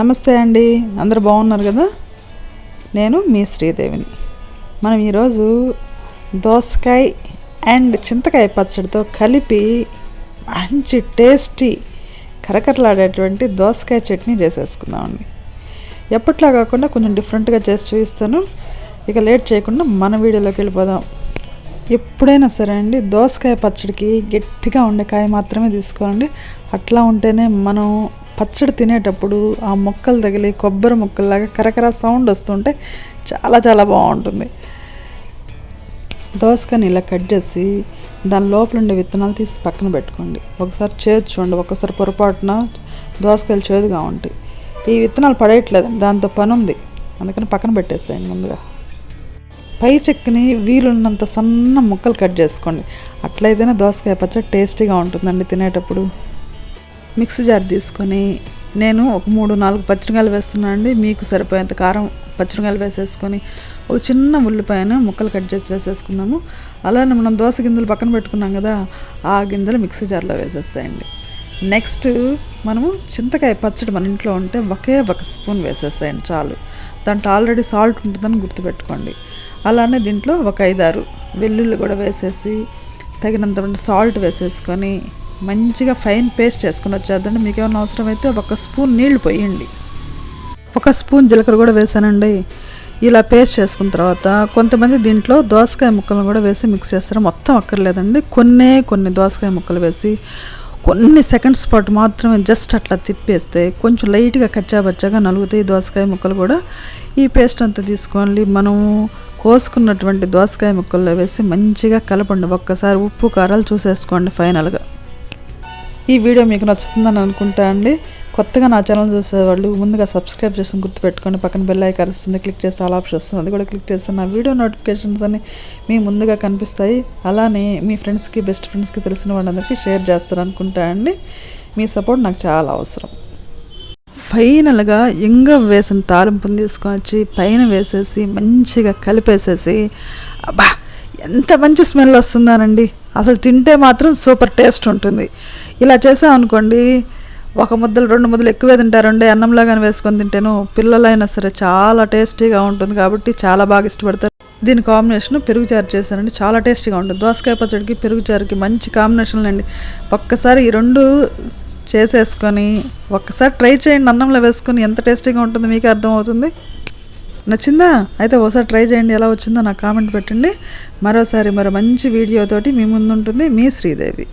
నమస్తే అండి, అందరూ బాగున్నారు కదా. నేను మీ శ్రీదేవిని. మనం ఈరోజు దోసకాయ అండ్ చింతకాయ పచ్చడితో కలిపి మంచి టేస్టీ కరకరలాడేటువంటి దోసకాయ చట్నీ చేసేసుకుందామండి. ఎప్పట్లా కాకుండా కొంచెం డిఫరెంట్గా చేసి చూపిస్తాను. ఇక లేట్ చేయకుండా మన వీడియోలోకి వెళ్ళిపోదాం. ఎప్పుడైనా సరే అండి, దోసకాయ పచ్చడికి గట్టిగా ఉండే కాయ మాత్రమే తీసుకోవాలండి. అట్లా ఉంటేనే మనం పచ్చడి తినేటప్పుడు ఆ ముక్కలు తగిలి కొబ్బరి ముక్కల్లాగా కరకర సౌండ్ వస్తుంటే చాలా చాలా బాగుంటుంది. దోసకాయని ఇలా కట్ చేసి దాని లోపల ఉండే విత్తనాలు తీసి పక్కన పెట్టుకోండి. ఒకసారి చేదు చూడండి, ఒకసారి పొరపాటున దోసకాయలు చేదుగా ఉంటాయి. ఈ విత్తనాలు పడేయట్లేదండి, దాంతో పని ఉంది, అందుకని పక్కన పెట్టేసేయండి. ముందుగా పై చెక్కుని వీలున్నంత సన్న ముక్కలు కట్ చేసుకోండి. అట్లయితేనే దోసకాయ పచ్చడి టేస్టీగా ఉంటుందండి తినేటప్పుడు. మిక్సీ జార్ తీసుకొని నేను ఒక 3-4 పచ్చిమిరకాయలు వేస్తున్నాను అండి. మీకు సరిపోయేంత కారం పచ్చిమిరకాయలు వేసేసుకొని ఒక చిన్న ఉల్లిపాయను ముక్కలు కట్ చేసి వేసేసుకుందాము. అలానే మనం దోస గింజలు పక్కన పెట్టుకున్నాం కదా, ఆ గింజలు మిక్సీ జార్లో వేసేసేయండి. నెక్స్ట్ మనము చింతకాయ పచ్చడి మన ఇంట్లో ఉంటే ఒకే ఒక స్పూన్ వేసేసేయండి చాలు. దాంట్లో ఆల్రెడీ సాల్ట్ ఉంటుందని గుర్తుపెట్టుకోండి. అలానే దీంట్లో ఒక 5-6 వెల్లుల్లి కూడా వేసేసి తగినంత సాల్ట్ వేసేసుకొని మంచిగా ఫైన్ పేస్ట్ చేసుకుని వచ్చేద్దండి. మీకు ఏమైనా అవసరమైతే 1 స్పూన్ నీళ్లు పోయండి. 1 స్పూన్ జీలకర్ర కూడా వేసానండి. ఇలా పేస్ట్ చేసుకున్న తర్వాత కొంతమంది దీంట్లో దోసకాయ ముక్కలను కూడా వేసి మిక్స్ చేస్తారు. మొత్తం అక్కర్లేదండి, కొన్ని దోసకాయ ముక్కలు వేసి కొన్ని సెకండ్స్ పాటు మాత్రమే జస్ట్ అట్లా తిప్పేస్తే కొంచెం లైట్గా కచ్చాబచ్చాగా నలుగుతాయి దోసకాయ ముక్కలు కూడా. ఈ పేస్ట్ అంతా తీసుకోండి, మనం కోసుకున్నటువంటి దోసకాయ ముక్కల్లో వేసి మంచిగా కలపండి. ఒక్కసారి ఉప్పు కారాలు చూసేసుకోండి ఫైనల్గా. ఈ వీడియో మీకు నచ్చుతుందని అనుకుంటా అండి. కొత్తగా నా ఛానల్ చూసేవాళ్ళు ముందుగా సబ్స్క్రైబ్ చేసి గుర్తుపెట్టుకొని పక్కన బెల్ ఐకాన్ వస్తుంది, క్లిక్ చేస్తే ఆల్ ఆప్షన్ వస్తుంది, అది కూడా క్లిక్ చేస్తే నా వీడియో నోటిఫికేషన్స్ అన్ని మీ ముందుగా కనిపిస్తాయి. అలానే మీ ఫ్రెండ్స్కి, బెస్ట్ ఫ్రెండ్స్కి, తెలిసిన వాళ్ళందరికీ షేర్ చేస్తారు అనుకుంటా అండి. మీ సపోర్ట్ నాకు చాలా అవసరం. ఫైనల్గా ఇంగ వేసిన తాలింపుని తీసుకొని వచ్చి పైన వేసేసి మంచిగా కలిపేసేసి, అబ్బా ఎంత మంచి స్మెల్ వస్తుందానండి. అసలు తింటే మాత్రం సూపర్ టేస్ట్ ఉంటుంది. ఇలా చేసామనుకోండి, 1 ముద్దలు 2 ముద్దలు ఎక్కువే తింటారండి. అన్నంలాగానే వేసుకొని తింటేను పిల్లలైనా సరే చాలా టేస్టీగా ఉంటుంది కాబట్టి చాలా బాగా ఇష్టపడతారు. దీని కాంబినేషన్ పెరుగు చారు చేశానండి, చాలా టేస్టీగా ఉంటుంది. దోసకాయ పచ్చడికి పెరుగు చారుకి మంచి కాంబినేషన్లు అండి. ఒక్కసారి ఈ 2 చేసేసుకొని ఒక్కసారి ట్రై చేయండి. అన్నంలో వేసుకొని ఎంత టేస్టీగా ఉంటుందో మీకే అర్థమవుతుంది. నచ్చిందా? అయితే ఒకసారి ట్రై చేయండి. ఎలా వచ్చిందో నాకు కామెంట్ పెట్టండి. మరో మంచి వీడియోతోటి మీ ముందు ఉంటుంది మీ శ్రీదేవి.